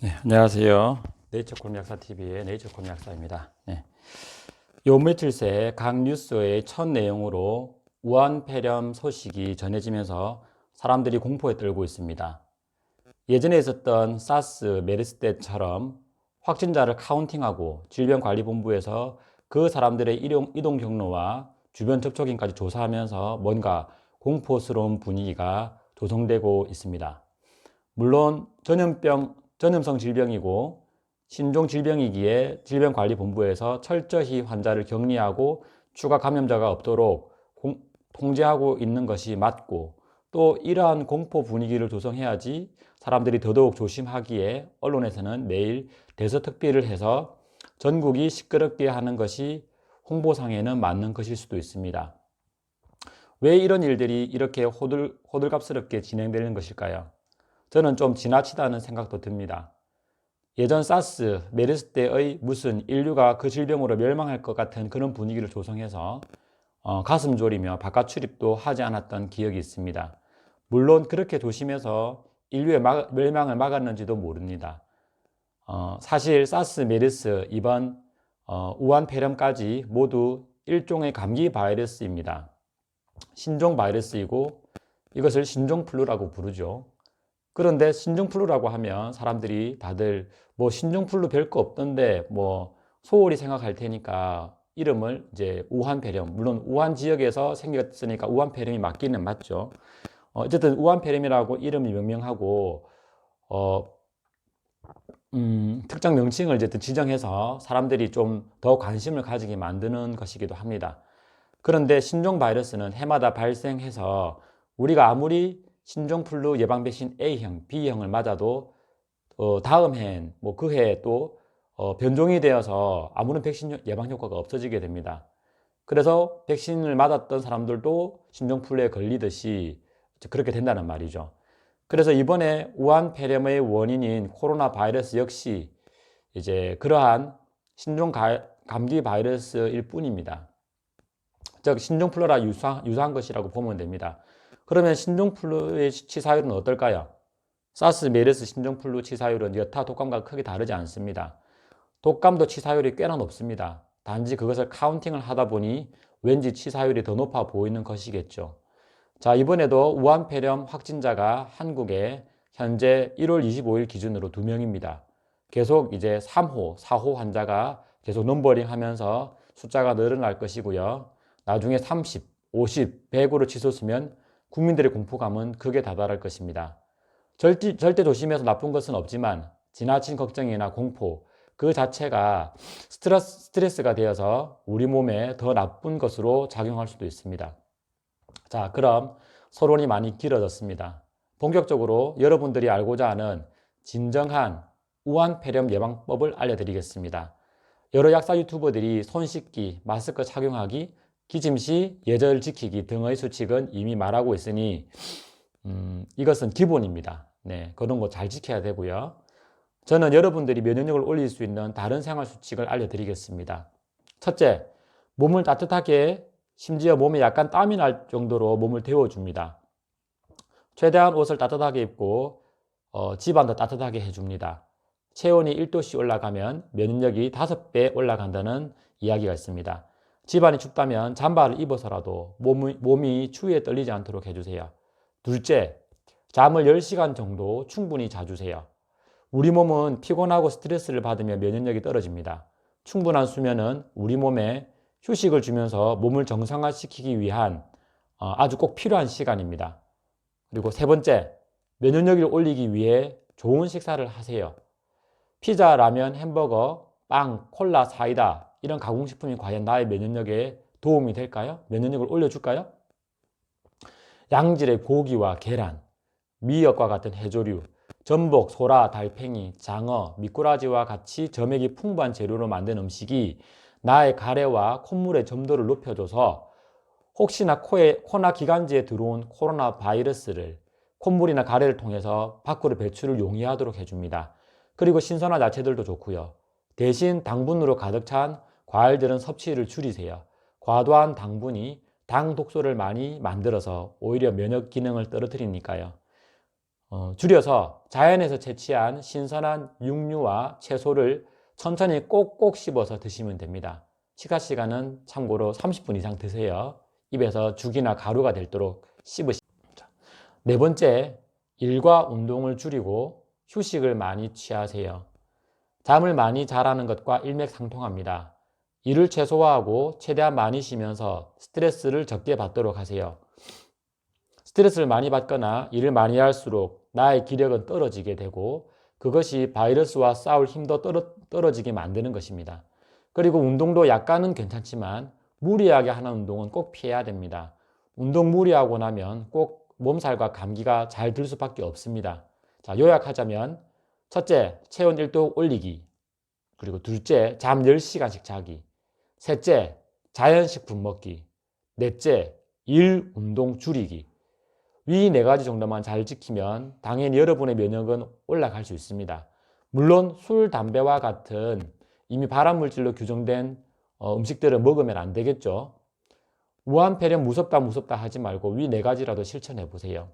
네, 안녕하세요. 네이처콜um약사TV의 네이처콜um약사입니다. 네. 요 며칠 새 각 뉴스의 첫 내용으로 우한 폐렴 소식이 전해지면서 사람들이 공포에 떨고 있습니다. 예전에 있었던 사스, 메르스 때처럼 확진자를 카운팅하고 질병관리본부에서 그 사람들의 이동 경로와 주변 접촉인까지 조사하면서 뭔가 공포스러운 분위기가 조성되고 있습니다. 물론 전염성 질병이고 신종 질병이기에 질병관리본부에서 철저히 환자를 격리하고 추가 감염자가 없도록 통제하고 있는 것이 맞고, 또 이러한 공포 분위기를 조성해야지 사람들이 더더욱 조심하기에 언론에서는 매일 대서특필을 해서 전국이 시끄럽게 하는 것이 홍보상에는 맞는 것일 수도 있습니다. 왜 이런 일들이 이렇게 호들갑스럽게 진행되는 것일까요? 저는 좀 지나치다는 생각도 듭니다. 예전 사스, 메르스 때의 무슨 인류가 그 질병으로 멸망할 것 같은 그런 분위기를 조성해서 가슴 졸이며 바깥 출입도 하지 않았던 기억이 있습니다. 물론 그렇게 조심해서 인류의 멸망을 막았는지도 모릅니다. 사실 사스, 메르스, 이번 우한 폐렴까지 모두 일종의 감기 바이러스입니다. 신종 바이러스이고 이것을 신종플루라고 부르죠. 그런데 신종플루라고 하면 사람들이 다들 뭐 신종플루 별거 없던데 뭐 소홀히 생각할 테니까 이름을 이제 우한폐렴, 물론 우한 지역에서 생겼으니까 우한폐렴이 맞기는 맞죠. 어쨌든 우한폐렴이라고 이름이 명명하고 어, 특정 명칭을 어쨌든 지정해서 사람들이 좀 더 관심을 가지게 만드는 것이기도 합니다. 그런데 신종 바이러스는 해마다 발생해서 우리가 아무리 신종플루 예방 백신 A형, B형을 맞아도 다음 해엔 뭐 그 해에 또 변종이 되어서 아무런 백신 예방 효과가 없어지게 됩니다. 그래서 백신을 맞았던 사람들도 신종플루에 걸리듯이 그렇게 된다는 말이죠. 그래서 이번에 우한 폐렴의 원인인 코로나 바이러스 역시 이제 그러한 신종 감기 바이러스일 뿐입니다. 즉 신종플루라 유사한 것이라고 보면 됩니다. 그러면 신종플루의 치사율은 어떨까요? 사스, 메르스, 신종플루 치사율은 여타 독감과 크게 다르지 않습니다. 독감도 치사율이 꽤나 높습니다. 단지 그것을 카운팅을 하다 보니 왠지 치사율이 더 높아 보이는 것이겠죠. 자, 이번에도 우한폐렴 확진자가 한국에 현재 1월 25일 기준으로 2명입니다. 계속 이제 3호, 4호 환자가 계속 넘버링 하면서 숫자가 늘어날 것이고요. 나중에 30, 50, 100으로 치솟으면 국민들의 공포감은 극에 다다를 것입니다. 절대 조심해서 나쁜 것은 없지만 지나친 걱정이나 공포 그 자체가 스트레스가 되어서 우리 몸에 더 나쁜 것으로 작용할 수도 있습니다. 자, 그럼 서론이 많이 길어졌습니다. 본격적으로 여러분들이 알고자 하는 진정한 우한폐렴 예방법을 알려드리겠습니다. 여러 약사 유튜버들이 손 씻기, 마스크 착용하기, 기침시, 예절 지키기 등의 수칙은 이미 말하고 있으니 이것은 기본입니다. 네, 그런 거 잘 지켜야 되고요. 저는 여러분들이 면역력을 올릴 수 있는 다른 생활 수칙을 알려드리겠습니다. 첫째, 몸을 따뜻하게, 심지어 몸에 약간 땀이 날 정도로 몸을 데워줍니다. 최대한 옷을 따뜻하게 입고 집안도 따뜻하게 해줍니다. 체온이 1도씩 올라가면 면역력이 5배 올라간다는 이야기가 있습니다. 집안이 춥다면 잠바를 입어서라도 몸이 추위에 떨리지 않도록 해주세요. 둘째, 잠을 10시간 정도 충분히 자주세요. 우리 몸은 피곤하고 스트레스를 받으면 면역력이 떨어집니다. 충분한 수면은 우리 몸에 휴식을 주면서 몸을 정상화시키기 위한 아주 꼭 필요한 시간입니다. 그리고 세 번째, 면역력을 올리기 위해 좋은 식사를 하세요. 피자, 라면, 햄버거, 빵, 콜라, 사이다 이런 가공식품이 과연 나의 면역력에 도움이 될까요? 면역력을 올려줄까요? 양질의 고기와 계란, 미역과 같은 해조류, 전복, 소라, 달팽이, 장어, 미꾸라지와 같이 점액이 풍부한 재료로 만든 음식이 나의 가래와 콧물의 점도를 높여줘서 혹시나 코나 기관지에 들어온 코로나 바이러스를 콧물이나 가래를 통해서 밖으로 배출을 용이하도록 해줍니다. 그리고 신선한 야채들도 좋고요. 대신 당분으로 가득 찬 과일들은 섭취를 줄이세요. 과도한 당분이 당 독소를 많이 만들어서 오히려 면역 기능을 떨어뜨리니까요. 줄여서 자연에서 채취한 신선한 육류와 채소를 천천히 꼭꼭 씹어서 드시면 됩니다. 식사 시간은 참고로 30분 이상 드세요. 입에서 죽이나 가루가 되도록 씹으십니다. 네 번째, 일과 운동을 줄이고 휴식을 많이 취하세요. 잠을 많이 자라는 것과 일맥상통합니다. 일을 최소화하고 최대한 많이 쉬면서 스트레스를 적게 받도록 하세요. 스트레스를 많이 받거나 일을 많이 할수록 나의 기력은 떨어지게 되고 그것이 바이러스와 싸울 힘도 떨어지게 만드는 것입니다. 그리고 운동도 약간은 괜찮지만 무리하게 하는 운동은 꼭 피해야 됩니다. 운동 무리하고 나면 꼭 몸살과 감기가 잘 들 수밖에 없습니다. 자, 요약하자면 첫째, 체온 1도 올리기. 그리고 둘째, 잠 10시간씩 자기. 셋째, 자연식품 먹기. 넷째, 일, 운동 줄이기. 위 네 가지 정도만 잘 지키면 당연히 여러분의 면역은 올라갈 수 있습니다. 물론 술, 담배와 같은 이미 발암물질로 규정된 음식들을 먹으면 안 되겠죠. 무한폐렴 무섭다 하지 말고 위 네 가지라도 실천해 보세요.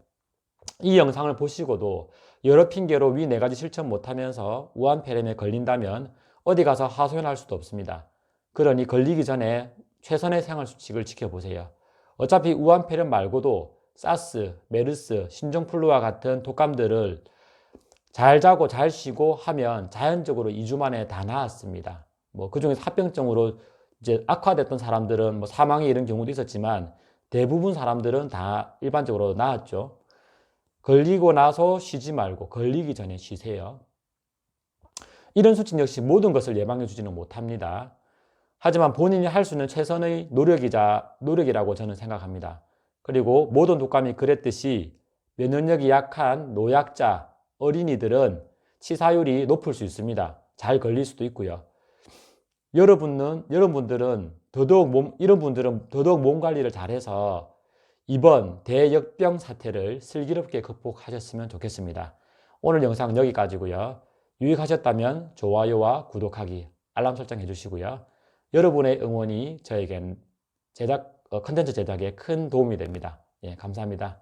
이 영상을 보시고도 여러 핑계로 위 네 가지 실천 못하면서 무한폐렴에 걸린다면 어디 가서 하소연할 수도 없습니다. 그러니 걸리기 전에 최선의 생활수칙을 지켜보세요. 어차피 우한폐렴 말고도 사스, 메르스, 신종플루와 같은 독감들을 잘 자고 잘 쉬고 하면 자연적으로 2주 만에 다 나았습니다. 그 중에서 합병증으로 이제 악화됐던 사람들은 사망이 이런 경우도 있었지만 대부분 사람들은 다 일반적으로 나았죠. 걸리고 나서 쉬지 말고 걸리기 전에 쉬세요. 이런 수칙 역시 모든 것을 예방해 주지는 못합니다. 하지만 본인이 할 수 있는 최선의 노력이라고 저는 생각합니다. 그리고 모든 독감이 그랬듯이 면역력이 약한 노약자, 어린이들은 치사율이 높을 수 있습니다. 잘 걸릴 수도 있고요. 여러분들은 더더욱 몸 관리를 잘해서 이번 대역병 사태를 슬기롭게 극복하셨으면 좋겠습니다. 오늘 영상 여기까지고요. 유익하셨다면 좋아요와 구독하기, 알람 설정 해주시고요. 여러분의 응원이 저에겐 컨텐츠 제작에 큰 도움이 됩니다. 예, 감사합니다.